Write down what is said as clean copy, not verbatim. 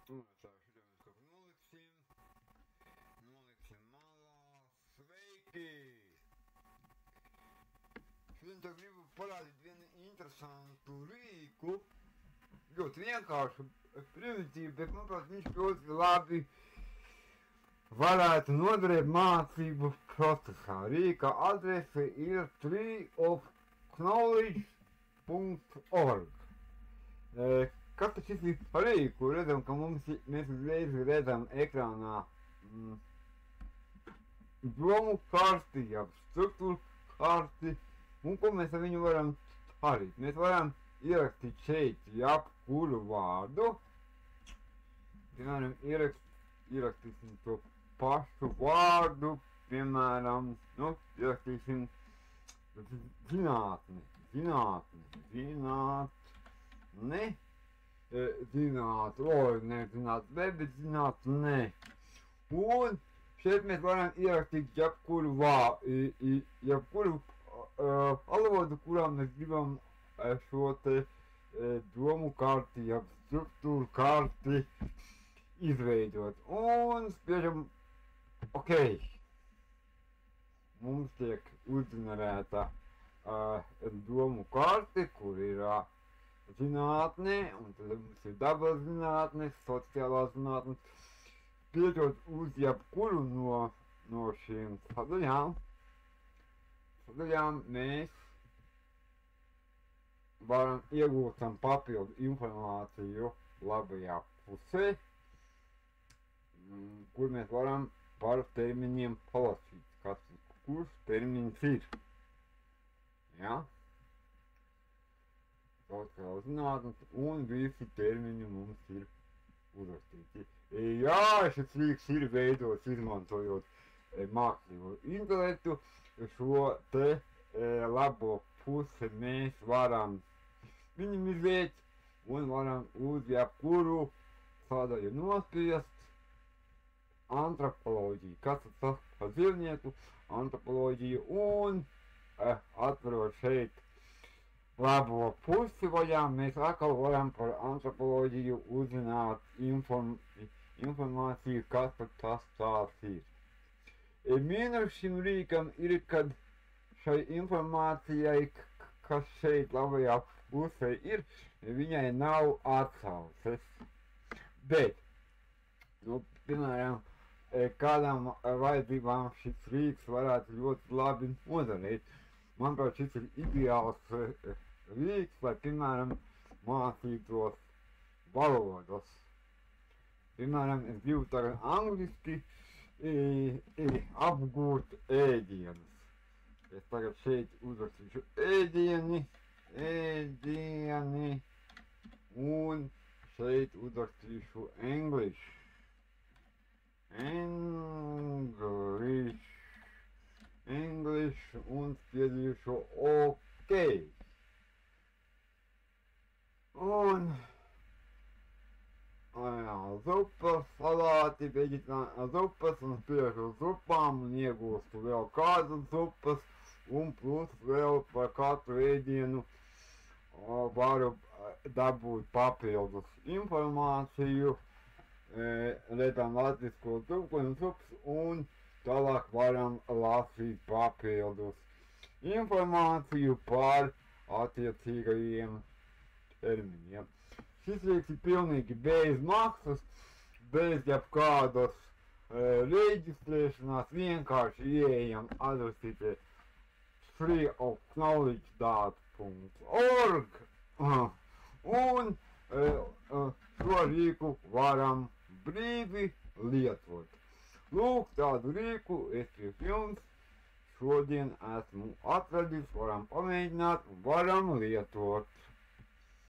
Un tā šodien mēs kaut ko noliksim malā. Sveiki! Šodien tev gribu parādīt vienu interesantu rīku. Ļoti vienkāršu, primitīvu, bet manuprāt viņš ļoti labi varētu noderēt mācību procesā. Rīka adrese ir treeofknowledge.org. Kas tas ir par rīku? Redzam, ka mēs uzreiz redzam ekrānā domu karti, jeb struktūru karti, un ko mēs ar viņu varam darīt. Mēs varam ierakstīt šeit jebkuru vārdu. Piemēram, ierakstīsim to pašu vārdu, piemēram, ierakstīsim zinātne, bet zinātne. Un šeit mēs varam ierakstīt jebkuru valodu, kurā mēs gribam šo te domu karti, jeb struktūru karti izveidot. Un spiežam OK. Mums tiek uzģenerēta domu karte, kur ir zinātne, un tad mums ir dabas zinātne, sociālā zinātne. Spiežot uz jebkuru no šīm sadaļām mēs varam iegūt papildu informāciju labajā pusē, kur mēs varam par terminiem palasīt, kurš termins ir. Ja? Sociālā zinātne un visi termini mums ir uzrakstīti. Jā, šis rīks ir veidots izmantojot mākslīgo intelektu. Šo te labo pusi mēs varam minimizēt un varam uz jebkuru sadaļu nospiest. Antropoloģiju, kas tas par dzīvnieku, antropoloģiju, un atverot šeit labo pusi vaļā, mēs atkal varam par antropoloģiju uzzināt informāciju, kas tas tāds ir. Mīnus šim rīkam ir, kad šai informācijai, kas šeit labajā pusē ir, viņai nav atsauces. Bet, piemēram, kādām vajadzībām šis rīks varētu ļoti labi noderēt. Manuprāt, šis ir ideāls rīks, lai, piemēram, mācītos valodas. Piemēram, es gribu tagad angliski apgūt ēdienus. Es tagad šeit uzrakstīšu ēdieni, un šeit uzrakstīšu English, un spiedīšu OK. Un zupas, salāti, veģetāri zupas, un spiežu zupām, un iegūstu vēl kādas zupas, un plus vēl par katru ēdienu varu dabūt papildus informāciju, redzam latvisko zupu, un tālāk varam lasīt papildus informāciju par attiecīgajiem terminiem. Šis rīks ir pilnīgi bez maksas, bez jebkādas reģistrēšanās, vienkārši ieejam adresītē treeofknowledge.org un šo rīku varam brīvi lietot. Lūk, tādu rīku es pie jums šodien esmu atradis, varam pamēģināt, varam lietot.